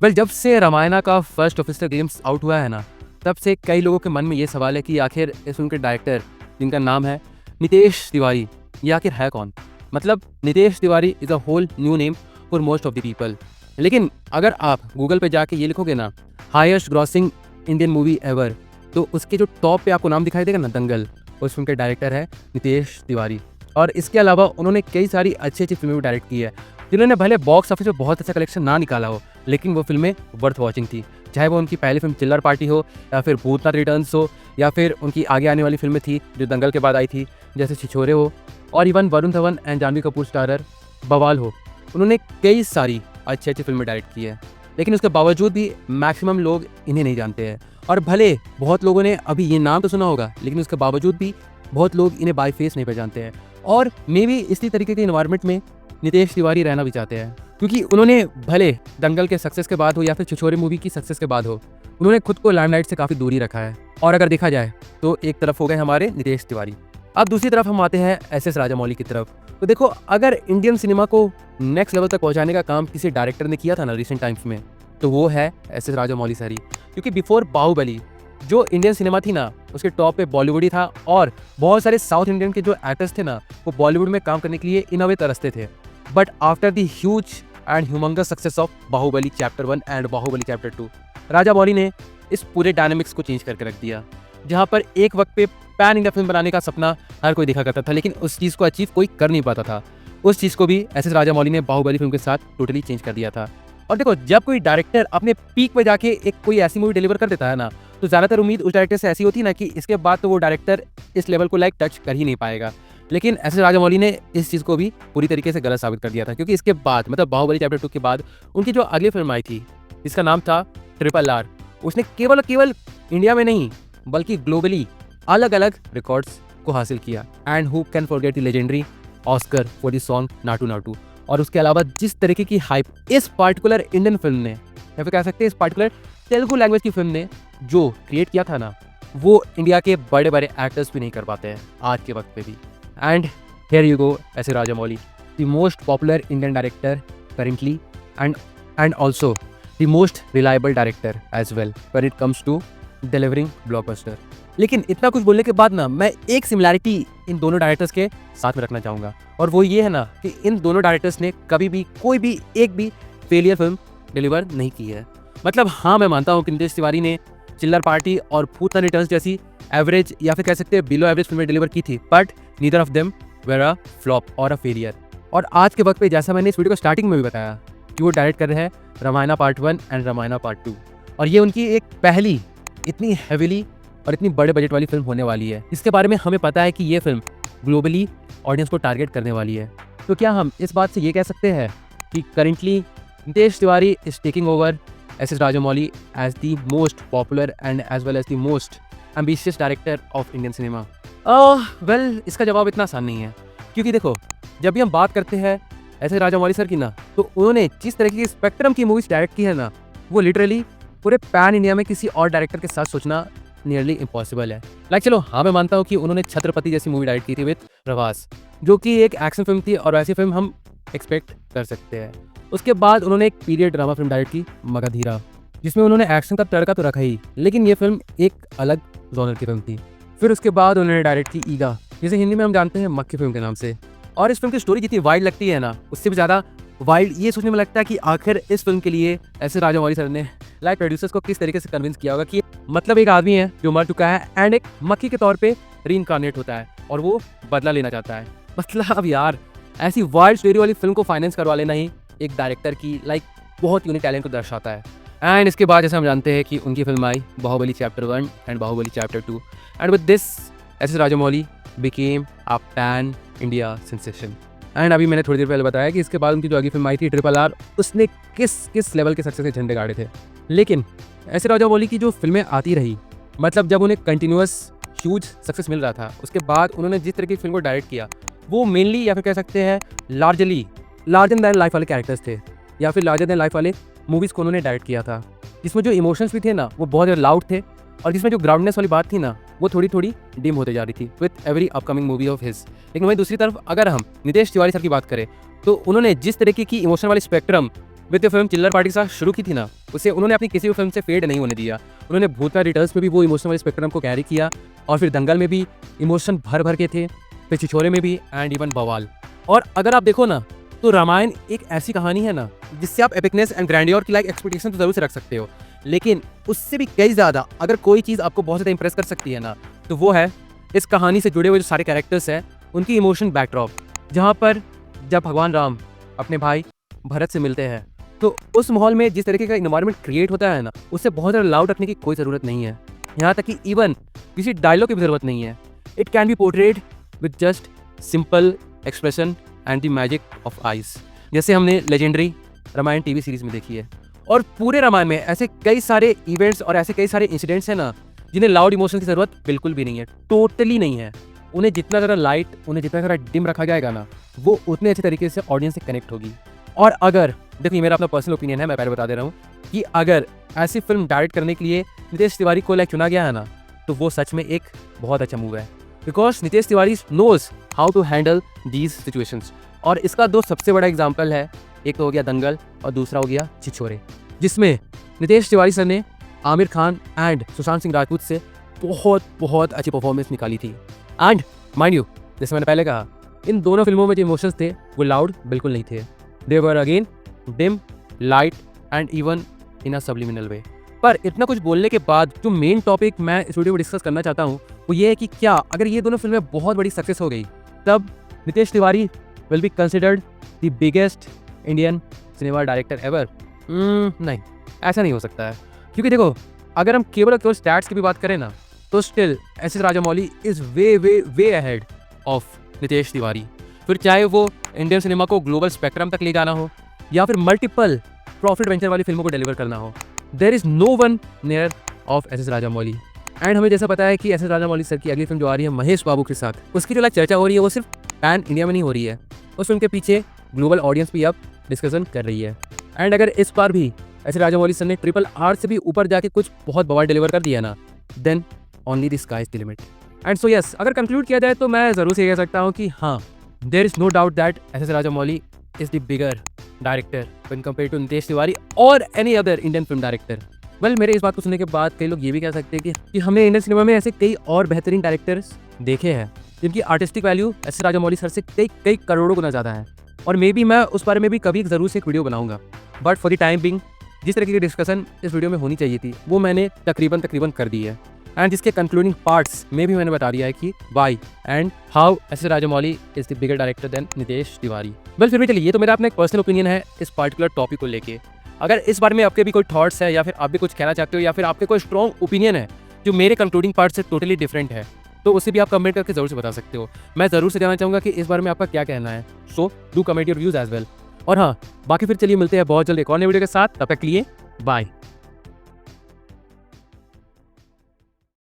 Well, जब से रामायणा का फर्स्ट ऑफिशियल गेम्स आउट हुआ है ना, तब से कई लोगों के मन में ये सवाल है कि आखिर इस फिल्म के डायरेक्टर, जिनका नाम है नितेश तिवारी, ये आखिर है कौन? मतलब Nitesh Tiwari is a whole new name for most of the people. लेकिन अगर आप गूगल पे जाके ये लिखोगे ना, highest grossing Indian movie ever, तो उसके जो टॉप पे आपको नाम दिखाई देगा ना, दंगल, उस फिल्म के डायरेक्टर है नितेश तिवारी। और इसके अलावा उन्होंने कई सारी अच्छी अच्छी फिल्में भी डायरेक्ट की है, जिन्होंने भले बॉक्स ऑफिस में बहुत अच्छा कलेक्शन ना निकाला हो, लेकिन वो फिल्में वर्थ वॉचिंग थी। चाहे वो उनकी पहली फिल्म चिल्लर पार्टी हो, या फिर भूतनाथ रिटर्न्स हो, या फिर उनकी आगे आने वाली फिल्में थी जो दंगल के बाद आई थी, जैसे छिछोरे हो, और even Varun Dhawan and Janhvi Kapoor starrer Bawaal हो। उन्होंने कई सारी अच्छी अच्छी फिल्में डायरेक्ट की है, लेकिन उसके बावजूद भी मैक्सिमम लोग इन्हें नहीं जानते हैं। और भले बहुत लोगों ने अभी ये नाम तो सुना होगा, लेकिन उसके बावजूद भी बहुत लोग इन्हें बाय फेस नहीं पहचानते हैं। और मे भी इसी तरीके के इन्वायरमेंट में नितेश तिवारी रहना भी चाहते हैं, क्योंकि उन्होंने भले दंगल के सक्सेस के बाद हो या फिर छिछोरे मूवी की सक्सेस के बाद हो, उन्होंने खुद को लाइमलाइट से काफ़ी दूरी रखा है। और अगर देखा जाए तो एक तरफ हो गए हमारे नितेश तिवारी, अब दूसरी तरफ हम आते हैं एस राजामौली की तरफ। तो देखो, अगर इंडियन सिनेमा को नेक्स्ट लेवल तक पहुंचाने का काम किसी डायरेक्टर ने किया था ना रिसेंट टाइम्स में, तो वो है एस राजामौली सर ही। क्योंकि बिफोर बाहुबली जो इंडियन सिनेमा थी ना, उसके टॉप पे बॉलीवुड ही था, और बहुत सारे साउथ इंडियन के जो एक्टर्स थे ना, वो बॉलीवुड में काम करने के लिए इन अ वे तरसते थे। But after the huge and humongous success of Baahubali chapter 1 and Baahubali chapter 2, Rajamouli ने इस पूरे डायनामिक्स को चेंज करके रख दिया। जहाँ पर एक वक्त पे पैन इंडिया फिल्म बनाने का सपना हर कोई देखा करता था, लेकिन उस चीज़ को अचीव कोई कर नहीं पाता था। उस चीज़ को भी एस राजामौली ने बाहुबली फिल्म के साथ टोटली चेंज कर दिया था। और देखो, जब कोई डायरेक्टर अपने पीक पे जाके एक कोई ऐसी मूवी डिलीवर कर देता है ना, तो ज़्यादातर उम्मीद उस डायरेक्टर से ऐसी होती है ना कि इसके बाद तो वो डायरेक्टर इस लेवल को टच कर ही नहीं पाएगा। लेकिन एस राजामौली ने इस चीज़ को भी पूरी तरीके से गलत साबित कर दिया था, क्योंकि इसके बाद मतलब बाहुबली चैप्टर 2 के बाद उनकी जो अगली फिल्म आई थी, जिसका नाम था RRR, उसने केवल इंडिया में नहीं बल्कि ग्लोबली अलग अलग रिकॉर्ड्स को हासिल किया। And who can forget the legendary Oscar for the song Naatu Naatu. और उसके अलावा जिस तरीके की हाइप इस पार्टिकुलर इंडियन फिल्म ने, या फिर कह सकते हैं इस पार्टिकुलर तेलुगु लैंग्वेज की फिल्म ने जो क्रिएट किया था ना, वो इंडिया के बड़े बड़े एक्टर्स भी नहीं कर पाते हैं आज के वक्त पे भी। And here you go S Rajamouli, the most popular Indian director currently, and also the most reliable director as well when it comes to delivering blockbuster. लेकिन इतना कुछ बोलने के बाद ना, मैं एक सिमिलैरिटी इन दोनों डायरेक्टर्स के साथ में रखना चाहूँगा, और वो ये है ना कि इन दोनों डायरेक्टर्स ने कभी भी कोई भी एक भी फेलियर फिल्म डिलीवर नहीं की है। मतलब हाँ, मैं मानता हूँ कि नितेश तिवारी ने चिल्लर पार्टी और भूतनाथ रिटर्न्स जैसी एवरेज या फिर कह सकते हैं बिलो एवरेज फिल्में डिलीवर की थी, but neither of them were a flop और अ फेलियर। और आज के वक्त पे, जैसा मैंने इस वीडियो को स्टार्टिंग में भी बताया, कि वो डायरेक्ट कर रहे हैं Ramayana part 1 and Ramayana part 2, और ये उनकी एक पहली इतनी हैविली और इतनी बड़े बजट वाली फिल्म होने वाली है। इसके बारे में हमें पता है कि ये फिल्म ग्लोबली ऑडियंस को टारगेट करने वाली है। तो क्या हम इस बात से ये कह सकते हैं कि currently Nitesh Tiwari is taking over S Rajamouli as the most popular and as well as the most ambitious director of Indian cinema? Well, इसका जवाब इतना आसान नहीं है, क्योंकि देखो, जब भी हम बात करते हैं एस राजामौली सर की ना, तो उन्होंने जिस तरह की स्पेक्ट्रम की मूवीज डायरेक्ट की है ना, वो लिटरली पूरे पैन इंडिया में किसी और डायरेक्टर के साथ सोचना नियरली इम्पॉसिबल है। चलो हाँ, मैं मानता हूँ कि उन्होंने छत्रपति जैसी मूवी डायरेक्ट की थी विद प्रभास, जो कि एक एक्शन फिल्म थी, और वैसी फिल्म हम एक्सपेक्ट कर सकते हैं। उसके बाद उन्होंने एक पीरियड ड्रामा फिल्म डायरेक्ट की मगधीरा, जिसमें उन्होंने एक्शन का तड़का तो रखा ही, लेकिन ये फिल्म एक अलग जॉनर की फिल्म थी। फिर उसके बाद उन्होंने डायरेक्ट की ईगा, जिसे हिंदी में हम जानते हैं मक्खी फिल्म के नाम से। और इस फिल्म की स्टोरी जितनी वाइल्ड लगती है ना, उससे भी ज़्यादा वाइल्ड ये सोचने में लगता है कि आखिर इस फिल्म के लिए एस राजामौली सर ने प्रोड्यूसर्स को किस तरीके से कन्विंस किया होगा कि मतलब एक आदमी है जो मर चुका है एंड एक मक्खी के तौर पे रीइंकार्नेट होता है, और वो बदला लेना चाहता है। मतलब यार, ऐसी वाइल्ड स्टोरी वाली फिल्म को फाइनेंस करवा लेना ही एक डायरेक्टर की बहुत यूनिक टैलेंट को दर्शाता है। एंड इसके बाद जैसे हम जानते हैं कि उनकी फिल्म आई Baahubali chapter 1 and Baahubali chapter 2, and with this S Rajamouli became a pan India sensation. एंड अभी मैंने थोड़ी देर पहले बताया कि इसके बाद उनकी जो अगली फिल्म आई थी RRR, उसने किस लेवल के सक्सेस के झंडे गाड़े थे। लेकिन एस राजामौली की जो फिल्में आती रही, मतलब जब उन्हें कंटिन्यूअस ह्यूज सक्सेस मिल रहा था, उसके बाद उन्होंने जिस तरह की फिल्म को डायरेक्ट किया, वो मेनली या फिर कह सकते हैं लार्जर दैन लाइफ वाले कैरेक्टर्स थे, या फिर लार्जर दैन लाइफ वाले मूवीज़ को उन्होंने डायरेक्ट किया था, जिसमें जो इमोशंस भी थे ना, वो बहुत ज़्यादा लाउड थे, और जिसमें जो ग्राउंडनेस वाली बात थी ना, वो थोड़ी थोड़ी डिम होते जा रही थी with every upcoming movie of his. लेकिन वहीं दूसरी तरफ अगर हम नितेश तिवारी सर की बात करें, तो उन्होंने जिस तरीके की इमोशन वाली स्पेक्ट्रम विद द फिल्म चिल्लर पार्टी के साथ शुरू की थी ना, उसे उन्होंने अपनी किसी भी फिल्म से फेड नहीं होने दिया। उन्होंने भूतनाथ रिटर्न्स में भी वो इमोशनल स्पेक्ट्रम को कैरी किया, और फिर दंगल में भी इमोशन भर भर के थे, फिर छिछोरे में भी, एंड इवन बवाल। और अगर आप देखो ना, तो रामायण एक ऐसी कहानी है ना जिससे आप एपिकनेस एंड ग्रैंडियर की लाइक एक्सपेक्टेशन तो जरूर से रख सकते हो, लेकिन उससे भी कई ज़्यादा अगर कोई चीज़ आपको बहुत ज़्यादा इंप्रेस कर सकती है ना, तो वो है इस कहानी से जुड़े हुए जो सारे कैरेक्टर्स हैं उनकी इमोशन बैकड्रॉप। जहाँ पर जब भगवान राम अपने भाई भरत से मिलते हैं, तो उस माहौल में जिस तरीके का इन्वायरमेंट क्रिएट होता है ना, उससे बहुत ज़्यादा लाउड रखने की कोई ज़रूरत नहीं है। यहाँ तक कि इवन किसी डायलॉग की भी ज़रूरत नहीं है। It can be portrayed with just simple expression and the magic of eyes, जैसे हमने लेजेंडरी रामायण टीवी सीरीज में देखी है। और पूरे रामायण में ऐसे कई सारे इवेंट्स और ऐसे कई सारे इंसिडेंट्स हैं ना जिन्हें लाउड इमोशन की ज़रूरत बिल्कुल भी नहीं है, टोटली नहीं है। उन्हें जितना ज़्यादा लाइट, उन्हें जितना ज़्यादा डिम रखा जाएगा ना, वो उतने अच्छे तरीके से ऑडियंस से कनेक्ट होगी। और अगर देखिए, मेरा अपना पर्सनल ओपिनियन है, मैं पहले बता दे रहा हूँ कि अगर ऐसी फिल्म डायरेक्ट करने के लिए नितेश तिवारी को चुना गया है ना, तो वो सच में एक बहुत अच्छा मूव है, because Nitesh Tiwari knows how to handle these situations. और इसका दो सबसे बड़ा एग्जाम्पल है, एक तो हो गया दंगल और दूसरा हो गया छिछोरे, जिसमें नितेश तिवारी सर ने आमिर खान एंड सुशांत सिंह राजपूत से बहुत बहुत अच्छी परफॉर्मेंस निकाली थी। एंड माइंड यू, जैसे मैंने पहले कहा, इन दोनों फिल्मों में जो इमोशंस थे वो लाउड बिल्कुल नहीं थे। They were again dim, light and even in a subliminal way. पर इतना कुछ बोलने के बाद जो मेन टॉपिक मैं इस वीडियो में डिस्कस करना चाहता हूँ वो ये है कि क्या अगर ये दोनों फिल्में बहुत बड़ी सक्सेस हो गई, तब Nitesh Tiwari will be considered the biggest Indian cinema director ever? नहीं, ऐसा नहीं हो सकता है। क्योंकि देखो, अगर हम केवल स्टैट्स की भी बात करें ना, तो still S S Rajamouli is way way way ahead of Nitesh Tiwari. फिर चाहे वो इंडियन सिनेमा को ग्लोबल स्पेक्ट्रम तक ले जाना हो या फिर मल्टीपल प्रॉफिट वेंचर वाली फिल्मों को डिलीवर करना हो, there is no one near of S S Rajamouli. And हमें जैसा पता है कि एस एस राजामौली सर की अगली फिल्म जो आ रही है महेश बाबू के साथ, उसकी जो चर्चा हो रही है वो सिर्फ पैन इंडिया में नहीं हो रही है, उस फिल्म के पीछे ग्लोबल ऑडियंस भी अब डिस्कशन कर रही है। एंड अगर इस बार भी एस एस राजामौली सर ने RRR से भी ऊपर जाके कुछ बहुत बवाल डिलीवर कर दिया ना, then only the sky is the limit. And so yes, अगर कंक्लूड किया जाए तो मैं ज़रूर से कह सकता हूँ कि हाँ, there is no doubt that S S Rajamouli is the bigger director when compare to Nitesh Tiwari or any other Indian film director. Well, मेरे इस बात को सुनने के बाद कई लोग ये भी कह सकते हैं कि हमने इंडियन सिनेमा में ऐसे कई और बेहतरीन डायरेक्टर्स देखे हैं जिनकी artistic value S S Rajamouli sir से कई करोड़ों गुना ज़्यादा है। और मे बी मैं उस बारे में भी कभी ज़रूर से एक वीडियो बनाऊंगा। But for the time being, जिस तरीके की डिस्कशन इस वीडियो में होनी चाहिए थी वो मैंने तकरीबन कर दी है। एंड जिसके कंक्लूडिंग पार्ट्स में भी मैंने बता दिया है कि why and how S S Rajamouli is the bigger director than Nitesh Tiwari. Well, फिर भी चलिए, ये तो मेरा अपना एक पर्सनल ओपिनियन है इस पार्टिकुलर टॉपिक को लेके। अगर इस बारे में आपके भी कोई थॉट्स है या फिर आप भी कुछ कहना चाहते हो या फिर आपके कोई स्ट्रॉन्ग ओपिनियन है जो मेरे कंक्लूडिंग पार्ट से टोटली डिफरेंट है, तो उसे भी आप कमेंट करके जरूर से बता सकते हो। मैं ज़रूर से जानना चाहूँगा कि इस बारे में आपका क्या कहना है। So do comment your views as well. और हाँ, बाकी फिर चलिए मिलते हैं बहुत जल्द एक और नए वीडियो के साथ। तब तक के लिए बाय।